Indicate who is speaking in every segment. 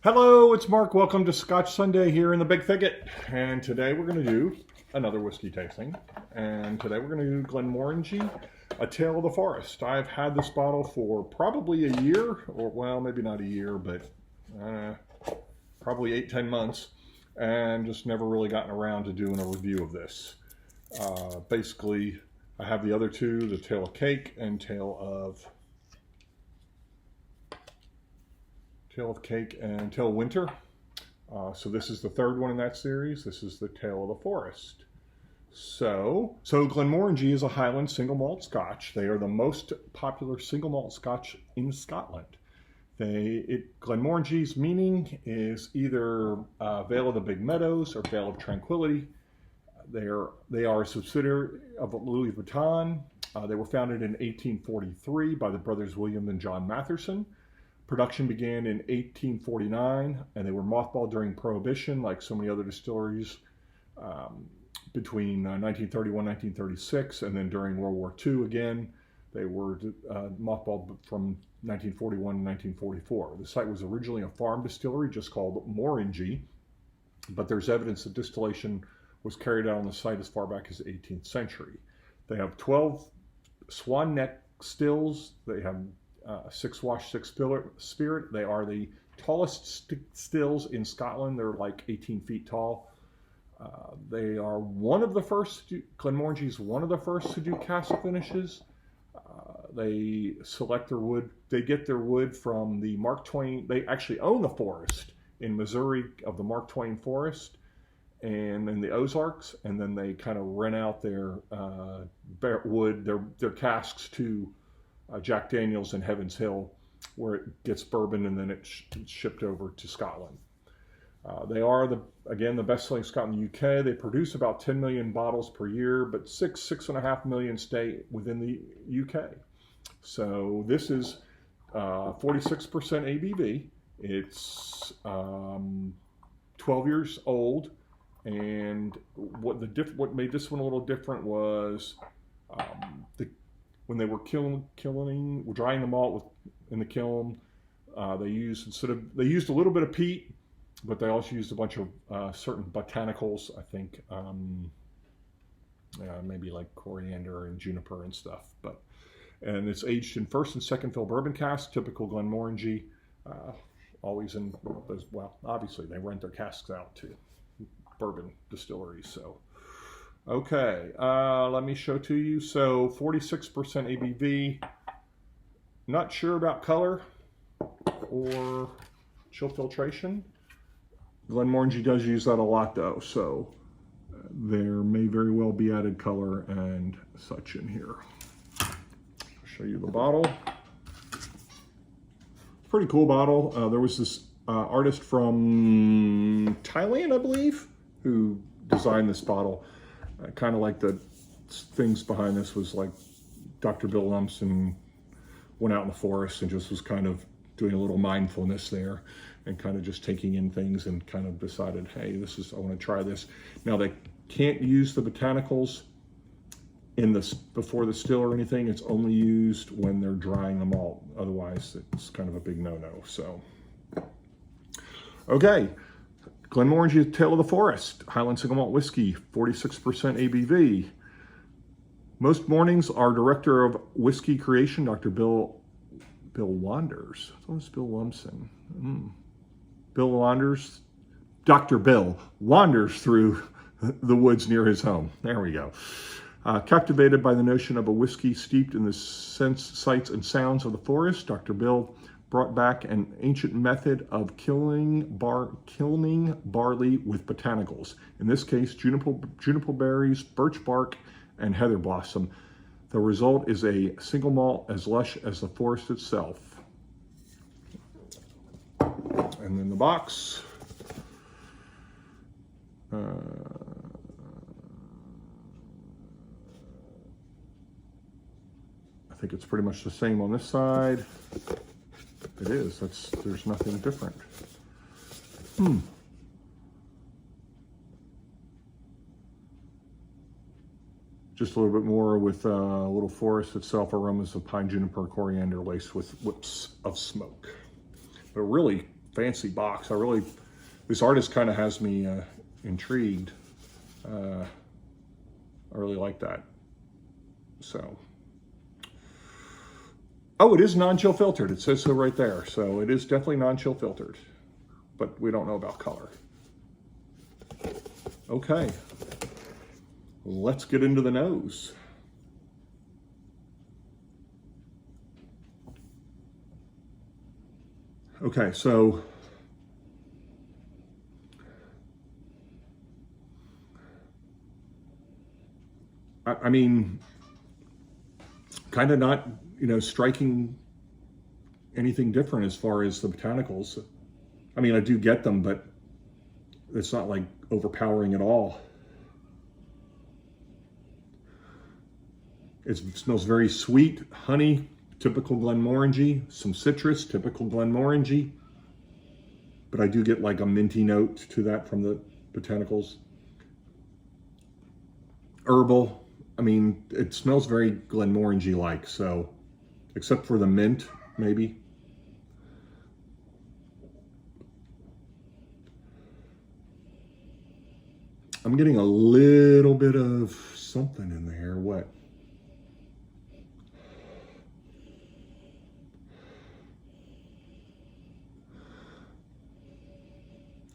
Speaker 1: Hello, it's Mark. Welcome to Scotch Sunday here in the Big Thicket. And today we're going to do another whiskey tasting. And today we're going to do Glenmorangie, A Tale of the Forest. I've had this bottle for probably a year, or well, maybe not a year, but probably 8-10 months, and just never really gotten around to doing a review of this. Basically, I have the other two, the Tale of Cake and Tale of Winter. So this is the third one in that series. This is the Tale of the Forest. So Glenmorangie is a Highland single malt Scotch. They are the most popular single malt Scotch in Scotland. Glenmorangie's meaning is either Vale of the Big Meadows or Vale of Tranquility. They are a subsidiary of Louis Vuitton. They were founded in 1843 by the brothers William and John Matherson. Production began in 1849, and they were mothballed during Prohibition, like so many other distilleries, between 1931 and 1936, and then during World War II again. They were mothballed from 1941 to 1944. The site was originally a farm distillery just called Morangie, but there's evidence that distillation was carried out on the site as far back as the 18th century. They have 12 swan neck stills. They have 6 wash, 6 spirit. They are the tallest stills in Scotland. They're like 18 feet tall. They are one of the first. Glenmorangie is one of the first to do cask finishes. They select their wood. They get their wood from the Mark Twain. They actually own the forest in Missouri of the Mark Twain Forest, and in the Ozarks, and then they kind of rent out their wood, their casks to Jack Daniels in Heaven's Hill, where it gets bourbon and then it's shipped over to Scotland. They are the best-selling Scotch in the UK. They produce about 10 million bottles per year, but 6.5 million stay within the UK. So this is 46% ABV. It's 12 years old, and what made this one a little different was when they were drying the malt in the kiln, they used a little bit of peat, but they also used a bunch of certain botanicals. I think maybe like coriander and juniper and stuff. And it's aged in first and second fill bourbon casks, typical Glenmorangie. Always in obviously they rent their casks out to bourbon distilleries. So. Okay, let me show to you. So 46% ABV. Not sure about color or chill filtration. Glenmorangie does use that a lot though, so there may very well be added color and such in here. I'll show you the bottle. Pretty cool bottle. There was this artist from Thailand, I believe, who designed this bottle. Kind of like the things behind this was like Dr. Bill Lumsden went out in the forest and just was kind of doing a little mindfulness there and kind of just taking in things and kind of decided, hey, I want to try this. Now they can't use the botanicals before the still or anything. It's only used when they're drying the malt. Otherwise, it's kind of a big no-no. So, okay. Glenmorangie, Tale of the Forest, Highland Single Malt Whiskey, 46% ABV. Most mornings, our director of whiskey creation, Dr. Bill Wanders. I thought it was Bill Lumsden. Bill Wanders. Dr. Bill wanders through the woods near his home. There we go. Captivated by the notion of a whiskey steeped in the sights and sounds of the forest, Dr. Bill brought back an ancient method of kilning barley with botanicals. In this case, juniper berries, birch bark, and heather blossom. The result is a single malt as lush as the forest itself. And then the box. I think it's pretty much the same on this side. It is. There's nothing different. Just a little bit more with a little forest itself, aromas of pine, juniper, coriander laced with whips of smoke. But really fancy box. This artist kind of has me intrigued. I really like that. So, oh, it is non-chill filtered. It says so right there. So it is definitely non-chill filtered, but we don't know about color. Okay, let's get into the nose. Okay, so I mean, kind of not, striking anything different as far as the botanicals. I mean, I do get them, but it's not like overpowering at all. It smells very sweet, honey, typical Glenmorangie, some citrus, typical Glenmorangie. But I do get like a minty note to that from the botanicals. Herbal. I mean, it smells very Glenmorangie-like, so, except for the mint, maybe. I'm getting a little bit of something in there. What?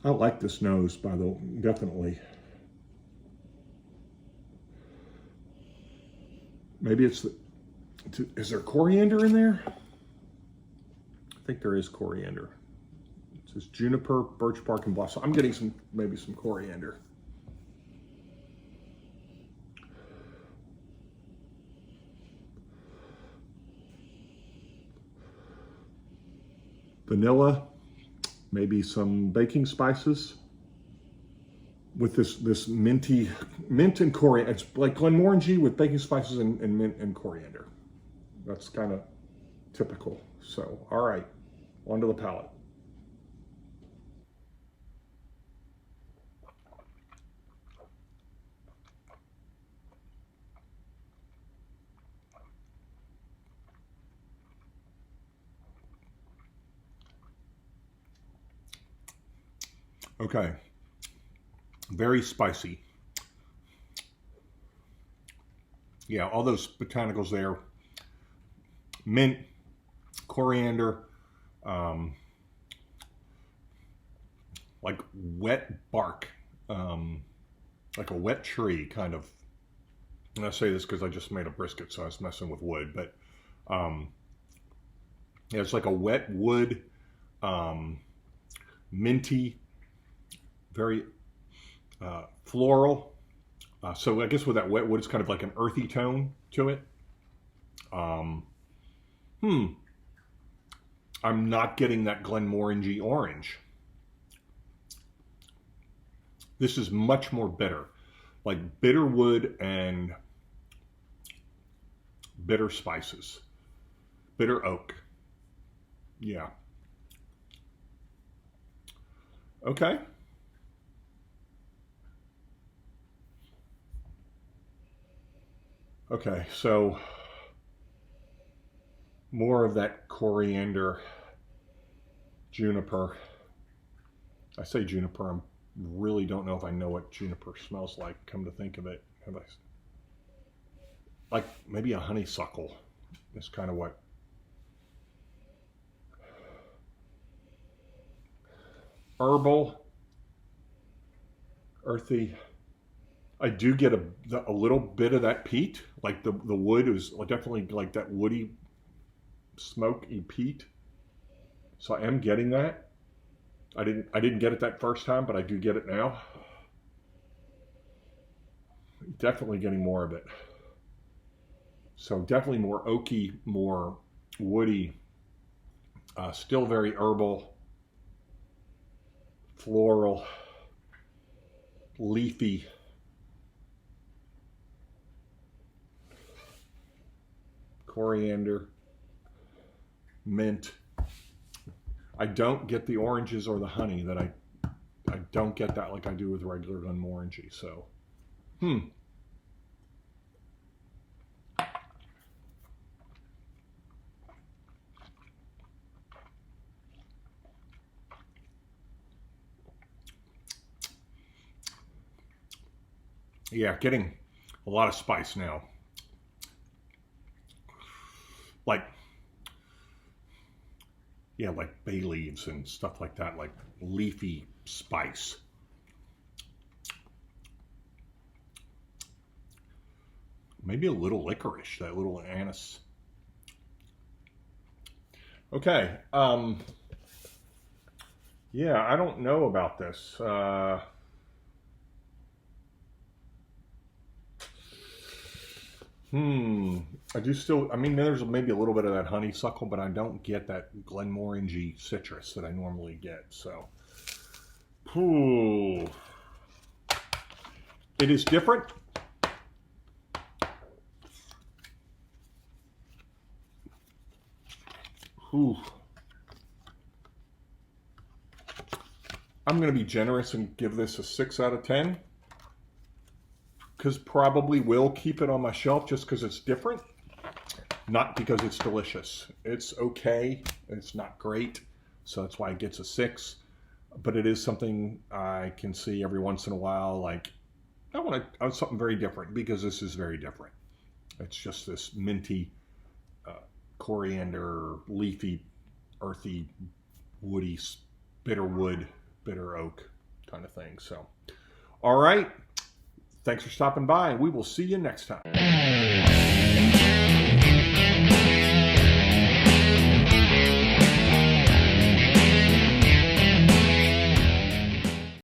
Speaker 1: I like this nose, by the way, definitely. Maybe it's is there coriander in there? I think there is coriander. It says juniper, birch bark, and blossom. I'm getting maybe some coriander. Vanilla, maybe some baking spices with this mint and coriander. It's like Glenmorangie with baking spices and mint and coriander. That's kind of typical. So, all right, onto the palate. Okay, very spicy. Yeah, all those botanicals there. Mint, coriander, like wet bark, like a wet tree kind of. And I say this because I just made a brisket, so I was messing with wood. But yeah, it's like a wet wood, minty, very floral. So I guess with that wet wood, it's kind of like an earthy tone to it. I'm not getting that Glenmorangie orange. This is much more bitter, like bitter wood and bitter spices, bitter oak. Yeah. Okay. Okay, so more of that coriander, juniper. I say juniper, I really don't know if I know what juniper smells like, come to think of it. Like maybe a honeysuckle is kind of what. Herbal, earthy. I do get a little bit of that peat, like the wood is definitely like that woody, smoky peat. So I am getting that. I didn't get it that first time, but I do get it now. Definitely getting more of it. So definitely more oaky, more woody, still very herbal, floral, leafy. Coriander, mint. I don't get the oranges or the honey that I don't get that like I do with regular Glenmorangie. So, Yeah, getting a lot of spice now. Like, yeah, like bay leaves and stuff like that, like leafy spice. Maybe a little licorice, that little anise. Okay, yeah, I don't know about this. I do still, I mean, there's maybe a little bit of that honeysuckle, but I don't get that Glenmorangie citrus that I normally get, so. Ooh. It is different. Ooh. I'm going to be generous and give this a 6 out of 10. Because probably will keep it on my shelf just because it's different. Not because it's delicious. It's okay. It's not great. So that's why it gets a 6. But it is something I can see every once in a while. Like, I want something very different because this is very different. It's just this minty, coriander, leafy, earthy, woody, bitter wood, bitter oak kind of thing. So, all right. Thanks for stopping by, and we will see you next time.